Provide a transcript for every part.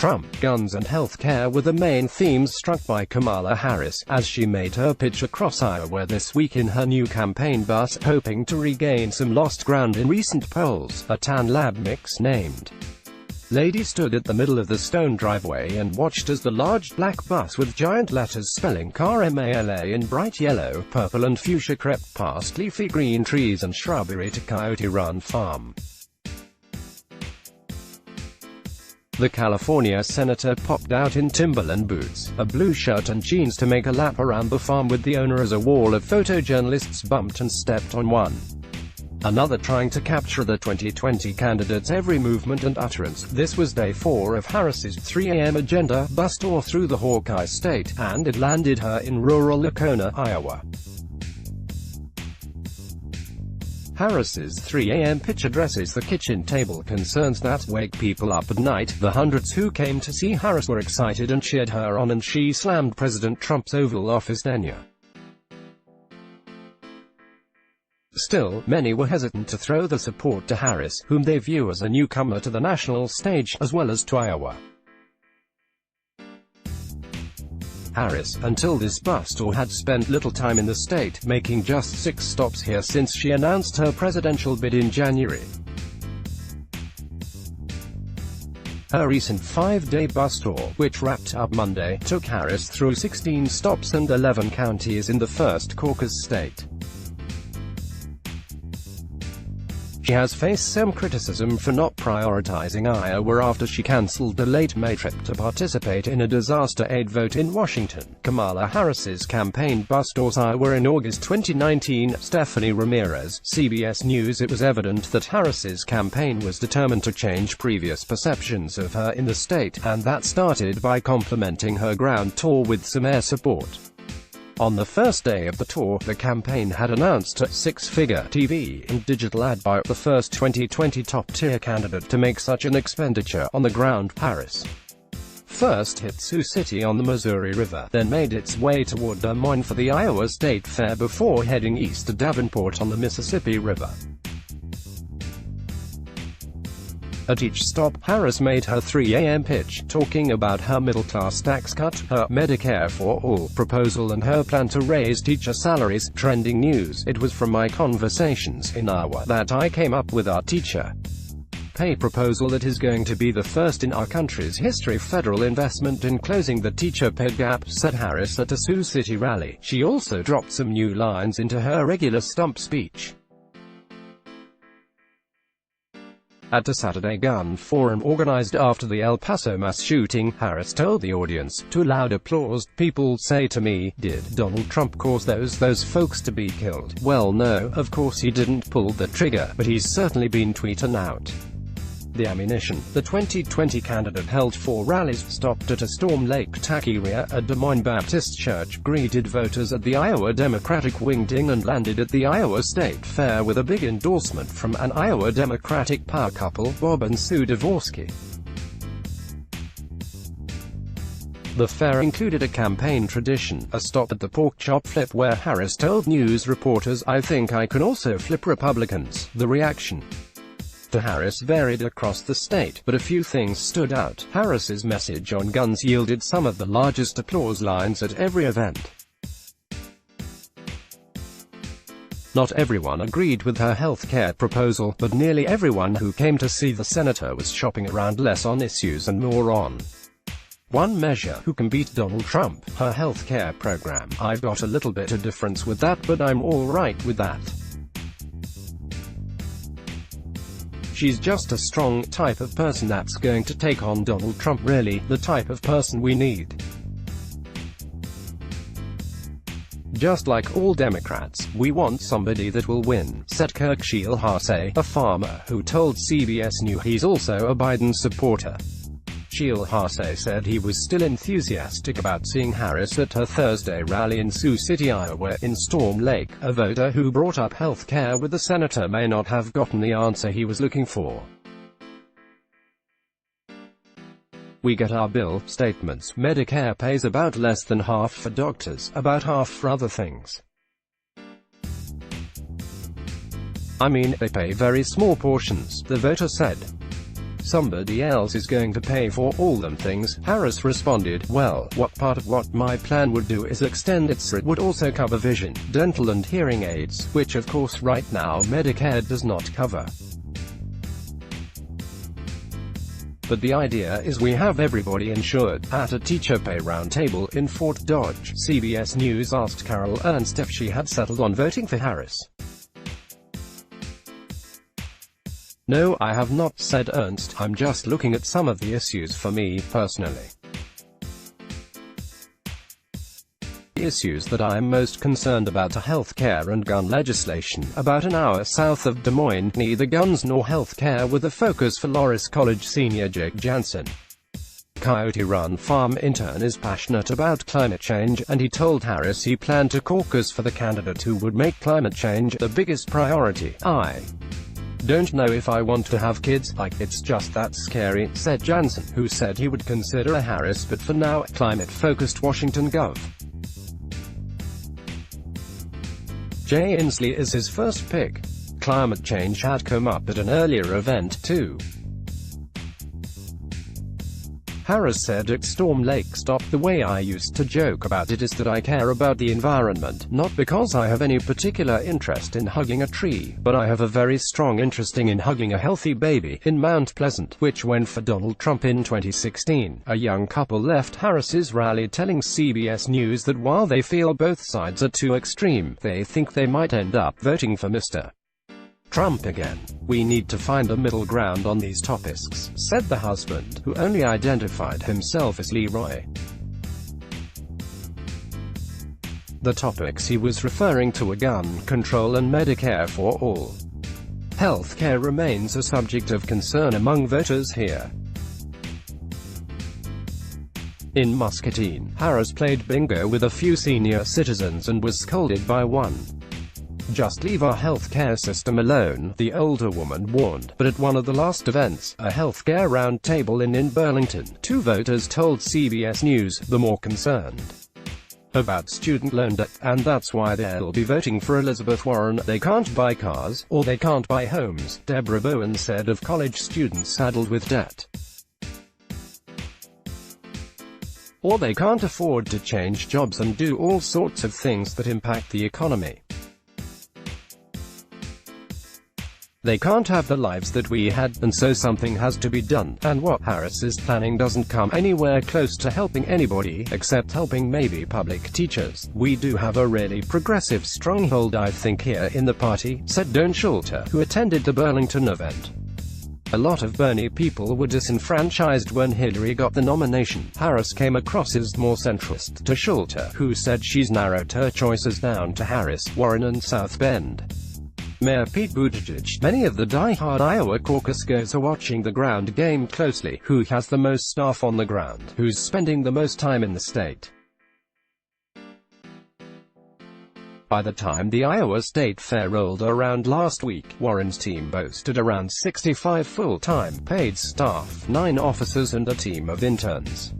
Trump, guns and health care were the main themes struck by Kamala Harris, as she made her pitch across Iowa this week in her new campaign bus, hoping to regain some lost ground in recent polls. A tan lab mix named Lady stood at the middle of the stone driveway and watched as the large black bus with giant letters spelling KamalaHarris in bright yellow, purple and fuchsia crept past leafy green trees and shrubbery to Coyote Run Farm. The California senator popped out in Timberland boots, a blue shirt and jeans to make a lap around the farm with the owner as a wall of photojournalists bumped and stepped on one another, trying to capture the 2020 candidate's every movement and utterance. This was day 4 of Harris's 3 a.m. agenda bus tour through the Hawkeye State, and it landed her in rural Lacona, Iowa. Harris's 3 a.m. pitch addresses the kitchen table concerns that wake people up at night. The hundreds who came to see Harris were excited and cheered her on, and she slammed President Trump's Oval Office tenure. Still, many were hesitant to throw the support to Harris, whom they view as a newcomer to the national stage, as well as to Iowa. Harris, until this bus tour, had spent little time in the state, making just 6 stops here since she announced her presidential bid in January. Her recent 5-day bus tour, which wrapped up Monday, took Harris through 16 stops and 11 counties in the 1st caucus state. She has faced some criticism for not prioritizing Iowa after she canceled a late May trip to participate in a disaster aid vote in Washington. Kamala Harris's campaign bus tours Iowa in August 2019. Stephanie Ramirez, CBS News. It was evident that Harris's campaign was determined to change previous perceptions of her in the state, and that started by complementing her ground tour with some air support. On the first day of the tour, the campaign had announced a 6-figure TV and digital ad buy, the first 2020 top-tier candidate to make such an expenditure on the ground. Harris first hit Sioux City on the Missouri River, then made its way toward Des Moines for the Iowa State Fair before heading east to Davenport on the Mississippi River. At each stop, Harris made her 3 a.m. pitch, talking about her middle-class tax cut, her Medicare for All proposal and her plan to raise teacher salaries. Trending news: it was from my conversations in Iowa that I came up with our teacher pay proposal that is going to be the first in our country's history federal investment in closing the teacher pay gap, said Harris at a Sioux City rally. She also dropped some new lines into her regular stump speech. At a Saturday gun forum organized after the El Paso mass shooting, Harris told the audience, to loud applause, "People say to me, did Donald Trump cause those folks to be killed? Well, no, of course he didn't pull the trigger, but he's certainly been tweeting out the ammunition." The 2020 candidate held 4 rallies, stopped at a Storm Lake taqueria, a Des Moines Baptist church, greeted voters at the Iowa Democratic Wing Ding, and landed at the Iowa State Fair with a big endorsement from an Iowa Democratic power couple, Bob and Sue Dvorsky. The fair included a campaign tradition, a stop at the pork chop flip where Harris told news reporters, "I think I can also flip Republicans." The reaction to Harris varied across the state, but a few things stood out. Harris's message on guns yielded some of the largest applause lines at every event. Not everyone agreed with her health care proposal, but nearly everyone who came to see the senator was shopping around less on issues and more on one measure: who can beat Donald Trump? Her health care program. "I've got a little bit of difference with that, but I'm all right with that. She's just a strong type of person that's going to take on Donald Trump, really, the type of person we need. Just like all Democrats, we want somebody that will win," said Kirk Shielhaase, a farmer, who told CBS News he's also a Biden supporter. Shielhaase said he was still enthusiastic about seeing Harris at her Thursday rally in Sioux City, Iowa. In Storm Lake, a voter who brought up health care with the senator may not have gotten the answer he was looking for. "We get our bill statements. Medicare pays about less than half for doctors, about half for other things. I mean, they pay very small portions," the voter said. Somebody else is going to pay for all them things. Harris responded, well, what part of what my plan would do is extend it so it would also cover vision, dental and hearing aids, which of course right now Medicare does not cover. But the idea is we have everybody insured. At a teacher pay roundtable in Fort Dodge, CBS News asked Carol Ernst if she had settled on voting for Harris. No, I have not, said Ernst. I'm just looking at some of the issues for me, personally. The issues that I am most concerned about are health care and gun legislation. About an hour south of Des Moines, neither guns nor health care were the focus for Loris College senior Jake Jansen. Coyote Run farm intern is passionate about climate change, and he told Harris he planned to caucus for the candidate who would make climate change the biggest priority. I don't know if I want to have kids, like, it's just that scary, said Jansen, who said he would consider a Harris but for now, climate-focused Washington Gov. Jay Inslee is his first pick. Climate change had come up at an earlier event, too. Harris said at Storm Lake Stop, the way I used to joke about it is that I care about the environment, not because I have any particular interest in hugging a tree, but I have a very strong interest in hugging a healthy baby, in Mount Pleasant, which went for Donald Trump in 2016. A young couple left Harris's rally telling CBS News that while they feel both sides are too extreme, they think they might end up voting for Mr. Trump again. We need to find a middle ground on these topics, said the husband, who only identified himself as Leroy. The topics he was referring to are gun control and Medicare for all. Health care remains a subject of concern among voters here. In Muscatine, Harris played bingo with a few senior citizens and was scolded by one. Just leave our health care system alone, the older woman warned. But at one of the last events, a health care roundtable in Burlington, two voters told CBS News, the more concerned about student loan debt, and that's why they'll be voting for Elizabeth Warren. They can't buy cars, or they can't buy homes, Deborah Bowen said of college students saddled with debt. Or they can't afford to change jobs and do all sorts of things that impact the economy. They can't have the lives that we had, and so something has to be done, and what Harris is planning doesn't come anywhere close to helping anybody, except helping maybe public teachers. We do have a really progressive stronghold I think here in the party, said Don Schulter, who attended the Burlington event. A lot of Bernie people were disenfranchised when Hillary got the nomination. Harris came across as more centrist to Schulter, who said she's narrowed her choices down to Harris, Warren and South Bend. Mayor Pete Buttigieg. Many of the die-hard Iowa caucus goers are watching the ground game closely. Who has the most staff on the ground? Who's spending the most time in the state? By the time the Iowa State Fair rolled around last week, Warren's team boasted around 65 full-time, paid staff, 9 officers and a team of interns.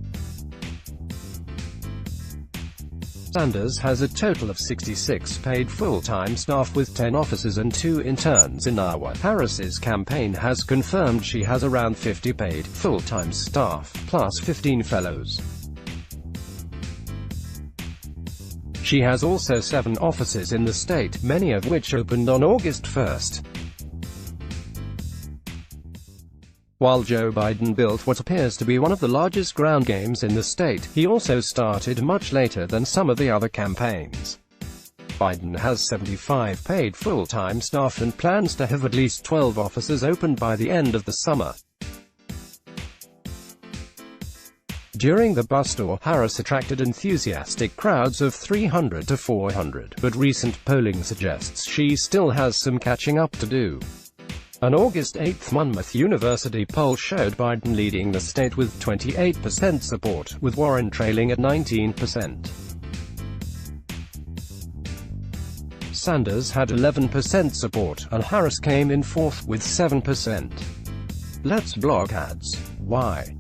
Sanders has a total of 66 paid full-time staff with 10 officers and 2 interns in Iowa. Harris's campaign has confirmed she has around 50 paid full-time staff, plus 15 fellows. She has also 7 offices in the state, many of which opened on August 1st. While Joe Biden built what appears to be one of the largest ground games in the state, he also started much later than some of the other campaigns. Biden has 75 paid full-time staff and plans to have at least 12 offices opened by the end of the summer. During the bus tour, Harris attracted enthusiastic crowds of 300 to 400, but recent polling suggests she still has some catching up to do. An August 8 Monmouth University poll showed Biden leading the state with 28% support, with Warren trailing at 19%. Sanders had 11% support, and Harris came in fourth, with 7%. Let's block ads. Why?